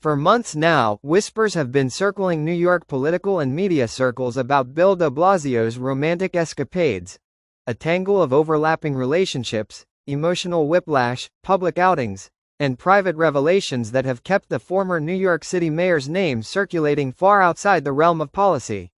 For months now, whispers have been circling New York political and media circles about Bill de Blasio's romantic escapades, a tangle of overlapping relationships, emotional whiplash, public outings, and private revelations that have kept the former New York City mayor's name circulating far outside the realm of policy.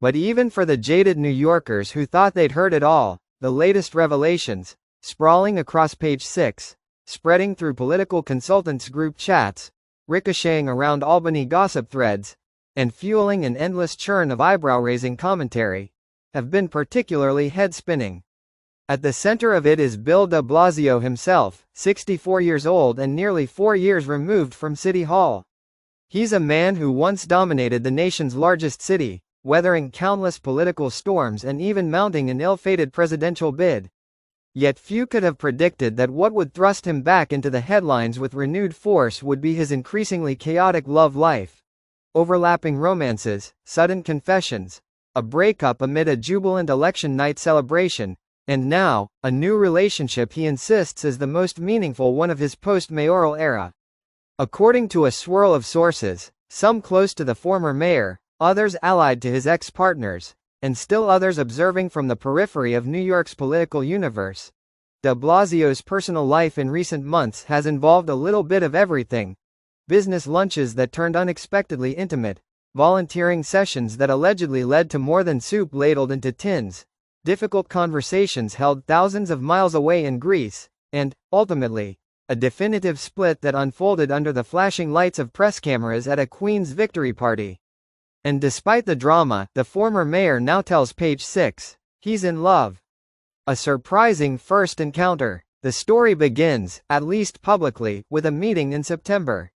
But even for the jaded New Yorkers who thought they'd heard it all, the latest revelations, sprawling across page 6, spreading through political consultants' group chats, ricocheting around Albany gossip threads, and fueling an endless churn of eyebrow-raising commentary, have been particularly head-spinning. At the center of it is Bill de Blasio himself, 64 years old and nearly 4 years removed from City Hall. He's a man who once dominated the nation's largest city, weathering countless political storms and even mounting an ill-fated presidential bid. Yet few could have predicted that what would thrust him back into the headlines with renewed force would be his increasingly chaotic love life. Overlapping romances, sudden confessions, a breakup amid a jubilant election night celebration, and now, a new relationship he insists is the most meaningful one of his post-mayoral era. According to a swirl of sources, some close to the former mayor, others allied to his ex-partners, and still others observing from the periphery of New York's political universe, de Blasio's personal life in recent months has involved a little bit of everything. Business lunches that turned unexpectedly intimate, volunteering sessions that allegedly led to more than soup ladled into tins, difficult conversations held thousands of miles away in Greece, and, ultimately, a definitive split that unfolded under the flashing lights of press cameras at a Queen's victory party. And despite the drama, the former mayor now tells page 6, he's in love. A surprising first encounter. The story begins, at least publicly, with a meeting in September.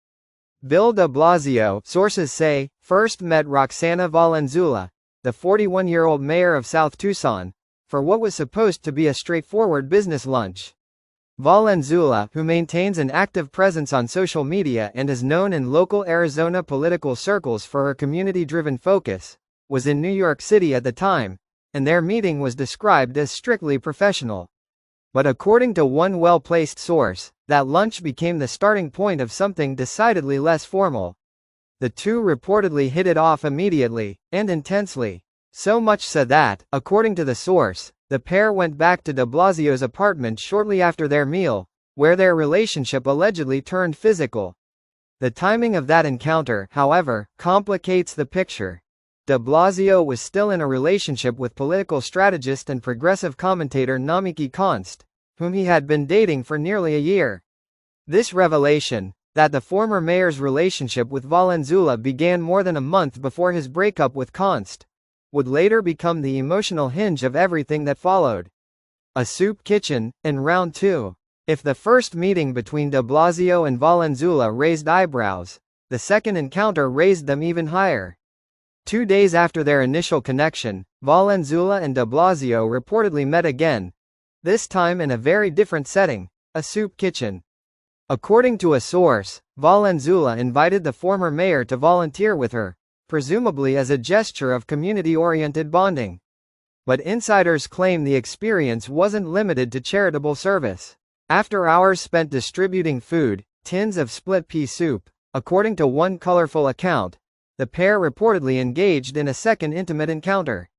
Bill de Blasio, sources say, first met Roxanna Valenzuela, the 41-year-old mayor of South Tucson, for what was supposed to be a straightforward business lunch. Valenzuela, who maintains an active presence on social media and is known in local Arizona political circles for her community-driven focus, was in New York City at the time, and their meeting was described as strictly professional. But according to one well-placed source, that lunch became the starting point of something decidedly less formal. The two reportedly hit it off immediately, and intensely. So much so that, according to the source, the pair went back to de Blasio's apartment shortly after their meal, where their relationship allegedly turned physical. The timing of that encounter, however, complicates the picture. De Blasio was still in a relationship with political strategist and progressive commentator Nomiki Konst, whom he had been dating for nearly a year. This revelation, that the former mayor's relationship with Valenzuela began more than a month before his breakup with Konst, would later become the emotional hinge of everything that followed. A soup kitchen, and round 2. If the first meeting between de Blasio and Valenzuela raised eyebrows, the second encounter raised them even higher. 2 days after their initial connection, Valenzuela and de Blasio reportedly met again, this time in a very different setting, a soup kitchen. According to a source, Valenzuela invited the former mayor to volunteer with her, presumably as a gesture of community-oriented bonding. But insiders claim the experience wasn't limited to charitable service. After hours spent distributing food, tins of split-pea soup, according to one colorful account, the pair reportedly engaged in a second intimate encounter.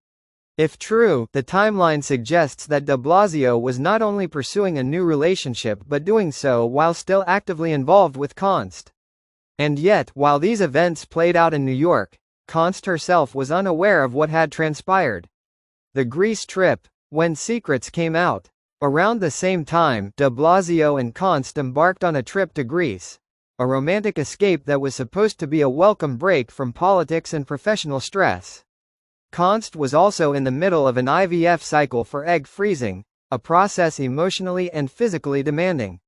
If true, the timeline suggests that de Blasio was not only pursuing a new relationship but doing so while still actively involved with Konst. And yet, while these events played out in New York, Konst herself was unaware of what had transpired. The Greece trip, when secrets came out. Around the same time, de Blasio and Konst embarked on a trip to Greece, a romantic escape that was supposed to be a welcome break from politics and professional stress. Konst was also in the middle of an IVF cycle for egg freezing, a process emotionally and physically demanding.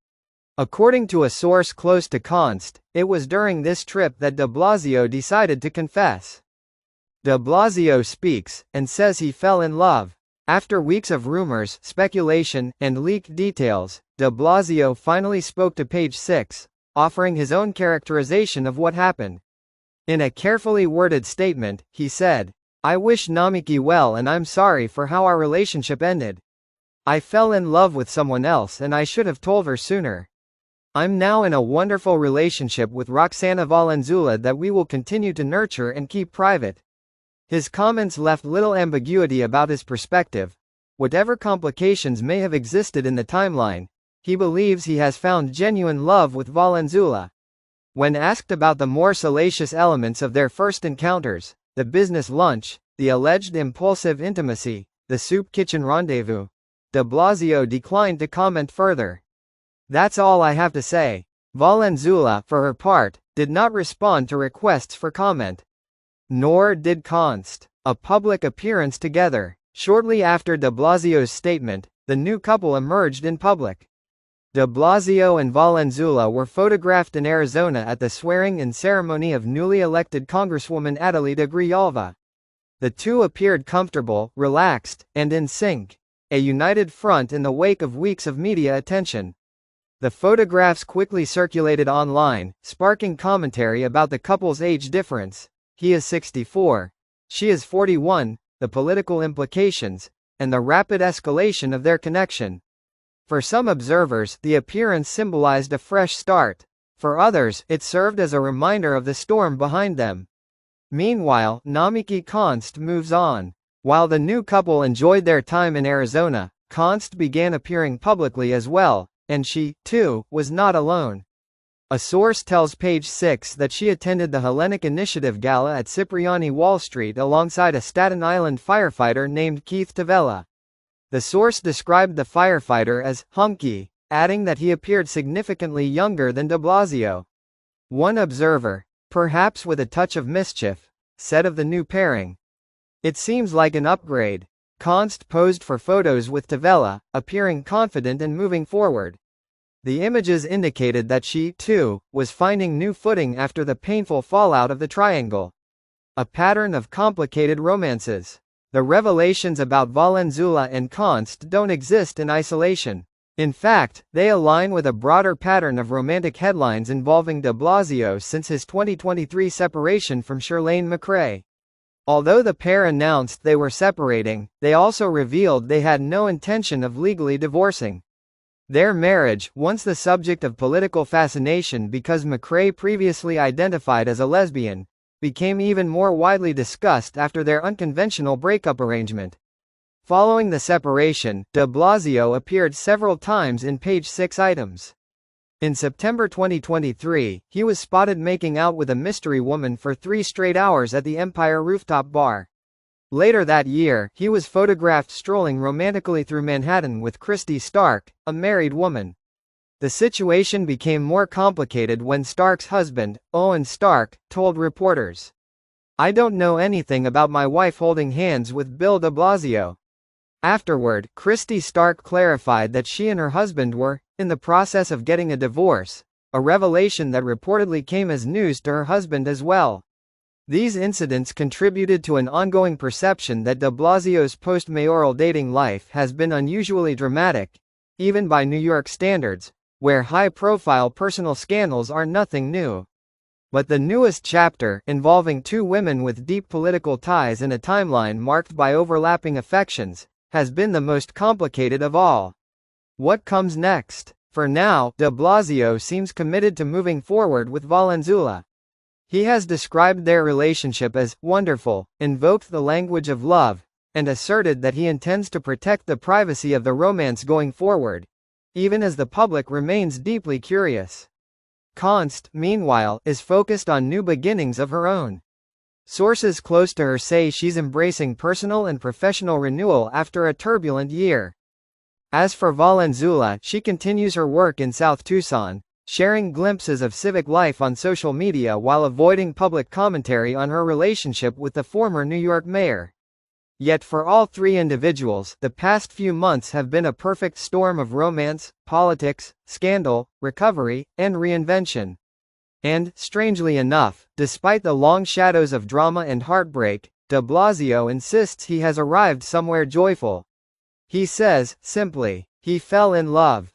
According to a source close to Konst, it was during this trip that de Blasio decided to confess. De Blasio speaks, and says he fell in love. After weeks of rumors, speculation, and leaked details, de Blasio finally spoke to page 6, offering his own characterization of what happened. In a carefully worded statement, he said, "I wish Nomiki well and I'm sorry for how our relationship ended. I fell in love with someone else and I should have told her sooner. I'm now in a wonderful relationship with Roxanna Valenzuela that we will continue to nurture and keep private. His comments left little ambiguity about his perspective. Whatever complications may have existed in the timeline, he believes he has found genuine love with Valenzuela. When asked about the more salacious elements of their first encounters, the business lunch, the alleged impulsive intimacy, the soup kitchen rendezvous, de Blasio declined to comment further. That's all I have to say. Valenzuela, for her part, did not respond to requests for comment. Nor did Konst. A public appearance together. Shortly after de Blasio's statement, the new couple emerged in public. De Blasio and Valenzuela were photographed in Arizona at the swearing-in ceremony of newly elected Congresswoman Adelita Grijalva. The two appeared comfortable, relaxed, and in sync, a united front in the wake of weeks of media attention. The photographs quickly circulated online, sparking commentary about the couple's age difference. He is 64. She is 41, the political implications, and the rapid escalation of their connection. For some observers, the appearance symbolized a fresh start. For others, it served as a reminder of the storm behind them. Meanwhile, Nomiki Konst moves on. While the new couple enjoyed their time in Arizona, Konst began appearing publicly as well, and she, too, was not alone. A source tells Page 6 that she attended the Hellenic Initiative Gala at Cipriani Wall Street alongside a Staten Island firefighter named Keith Tavella. The source described the firefighter as hunky, adding that he appeared significantly younger than de Blasio. One observer, perhaps with a touch of mischief, said of the new pairing, "It seems like an upgrade." Konst posed for photos with Tavella, appearing confident and moving forward. The images indicated that she, too, was finding new footing after the painful fallout of the triangle. A pattern of complicated romances. The revelations about Valenzuela and Konst don't exist in isolation. In fact, they align with a broader pattern of romantic headlines involving de Blasio since his 2023 separation from Chirlane McCray. Although the pair announced they were separating, they also revealed they had no intention of legally divorcing. Their marriage, once the subject of political fascination because McCray previously identified as a lesbian, became even more widely discussed after their unconventional breakup arrangement. Following the separation, de Blasio appeared several times in Page 6 items. In September 2023, he was spotted making out with a mystery woman for 3 straight hours at the Empire rooftop bar. Later that year, he was photographed strolling romantically through Manhattan with Christy Stark, a married woman. The situation became more complicated when Stark's husband, Owen Stark, told reporters, "I don't know anything about my wife holding hands with Bill de Blasio." Afterward, Christy Stark clarified that she and her husband were in the process of getting a divorce, a revelation that reportedly came as news to her husband as well. These incidents contributed to an ongoing perception that de Blasio's post-mayoral dating life has been unusually dramatic, even by New York standards, where high-profile personal scandals are nothing new. But the newest chapter, involving two women with deep political ties in a timeline marked by overlapping affections, has been the most complicated of all. What comes next? For now, de Blasio seems committed to moving forward with Valenzuela. He has described their relationship as wonderful, invoked the language of love, and asserted that he intends to protect the privacy of the romance going forward, even as the public remains deeply curious. Konst, meanwhile, is focused on new beginnings of her own. Sources close to her say she's embracing personal and professional renewal after a turbulent year. As for Valenzuela, she continues her work in South Tucson, sharing glimpses of civic life on social media while avoiding public commentary on her relationship with the former New York mayor. Yet for all three individuals, the past few months have been a perfect storm of romance, politics, scandal, recovery, and reinvention. And, strangely enough, despite the long shadows of drama and heartbreak, de Blasio insists he has arrived somewhere joyful. He says, simply, he fell in love.